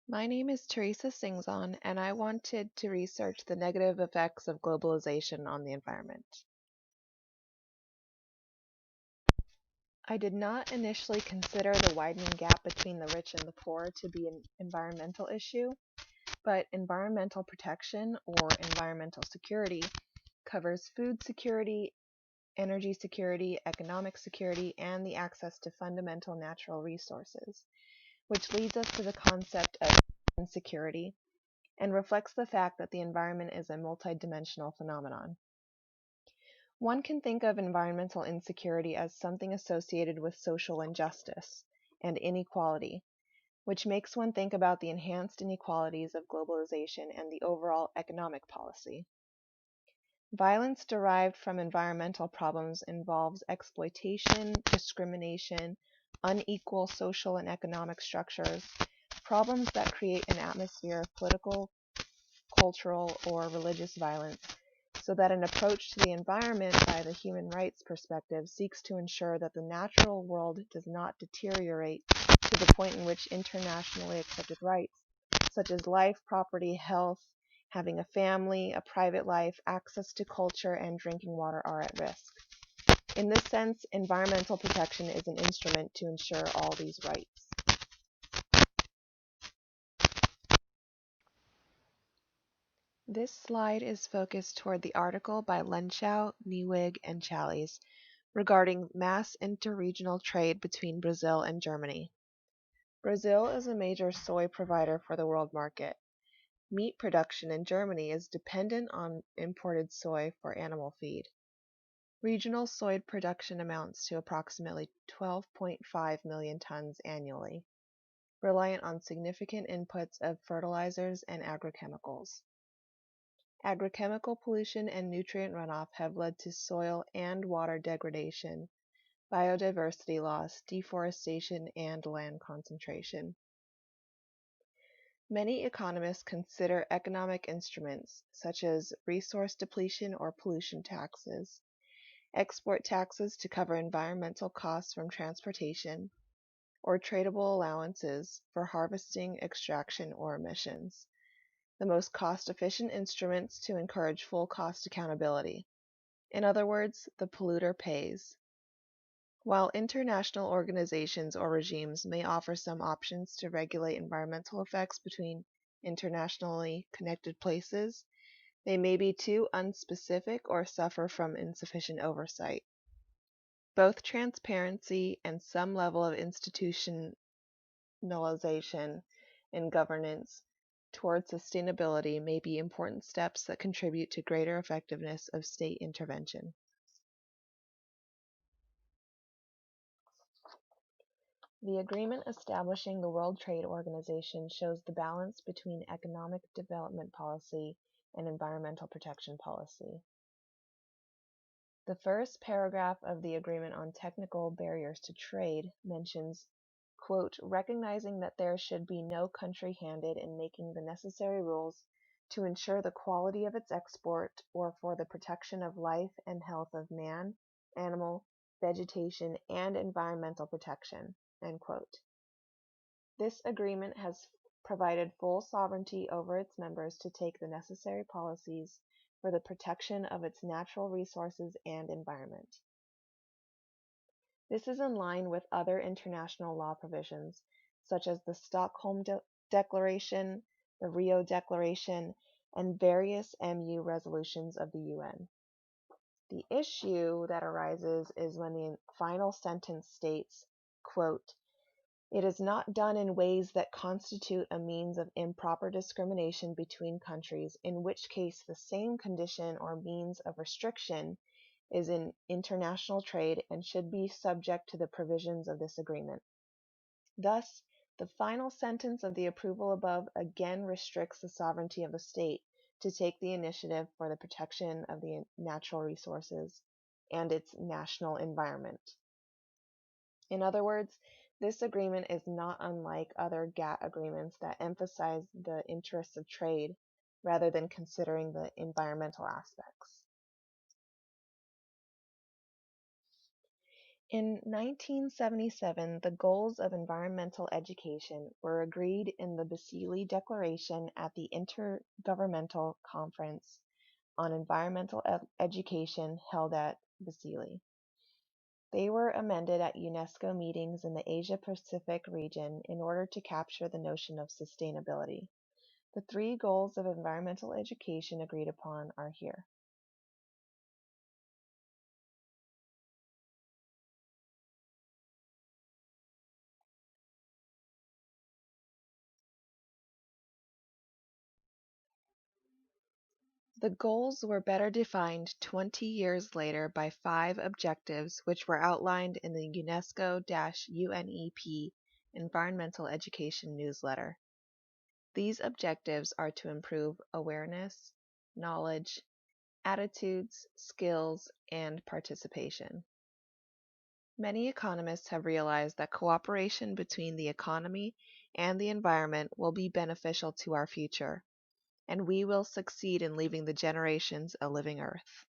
My name is Teresa Singzon, and I wanted to research the negative effects of globalization on the environment. I did not initially consider the widening gap between the rich and the poor to be an environmental issue, but environmental protection or environmental security covers food security, energy security, economic security, and the access to fundamental natural resources, which leads us to the concept of insecurity and reflects the fact that the environment is a multidimensional phenomenon. One can think of environmental insecurity as something associated with social injustice and inequality, which makes one think about the enhanced inequalities of globalization and the overall economic policy. Violence derived from environmental problems involves exploitation, discrimination, unequal social and economic structures, problems that create an atmosphere of political, cultural, or religious violence, so that an approach to the environment by the human rights perspective seeks to ensure that the natural world does not deteriorate to the point in which internationally accepted rights, such as life, property, health, having a family, a private life, access to culture, and drinking water are at risk. In this sense, environmental protection is an instrument to ensure all these rights. This slide is focused toward the article by Lenschow, Niewig, and Challies regarding mass interregional trade between Brazil and Germany. Brazil is a major soy provider for the world market. Meat production in Germany is dependent on imported soy for animal feed. Regional soy production amounts to approximately 12.5 million tons annually, reliant on significant inputs of fertilizers and agrochemicals. Agrochemical pollution and nutrient runoff have led to soil and water degradation, biodiversity loss, deforestation, and land concentration. Many economists consider economic instruments, such as resource depletion or pollution taxes, export taxes to cover environmental costs from transportation, or tradable allowances for harvesting, extraction, or emissions, the most cost-efficient instruments to encourage full cost accountability. In other words, the polluter pays. While international organizations or regimes may offer some options to regulate environmental effects between internationally connected places, they may be too unspecific or suffer from insufficient oversight. Both transparency and some level of institutionalization in governance toward sustainability may be important steps that contribute to greater effectiveness of state intervention. The agreement establishing the World Trade Organization shows the balance between economic development policy and environmental protection policy. The first paragraph of the Agreement on Technical Barriers to Trade mentions, quote, recognizing that there should be no country handed in making the necessary rules to ensure the quality of its export or for the protection of life and health of man, animal, vegetation, and environmental protection, end quote. This agreement has provided full sovereignty over its members to take the necessary policies for the protection of its natural resources and environment. This is in line with other international law provisions, such as the Stockholm Declaration, the Rio Declaration, and various MU resolutions of the UN. The issue that arises is when the final sentence states, quote, it is not done in ways that constitute a means of improper discrimination between countries, in which case the same condition or means of restriction is in international trade and should be subject to the provisions of this agreement. Thus, the final sentence of the approval above again restricts the sovereignty of a state to take the initiative for the protection of the natural resources and its national environment. In other words, this agreement is not unlike other GATT agreements that emphasize the interests of trade rather than considering the environmental aspects. In 1977, the goals of environmental education were agreed in the Basile Declaration at the Intergovernmental Conference on Environmental Education held at Basile. They were amended at UNESCO meetings in the Asia-Pacific region in order to capture the notion of sustainability. The three goals of environmental education agreed upon are here. The goals were better defined 20 years later by 5 objectives which were outlined in the UNESCO-UNEP Environmental Education newsletter. These objectives are to improve awareness, knowledge, attitudes, skills, and participation. Many economists have realized that cooperation between the economy and the environment will be beneficial to our future, and we will succeed in leaving the generations a living earth.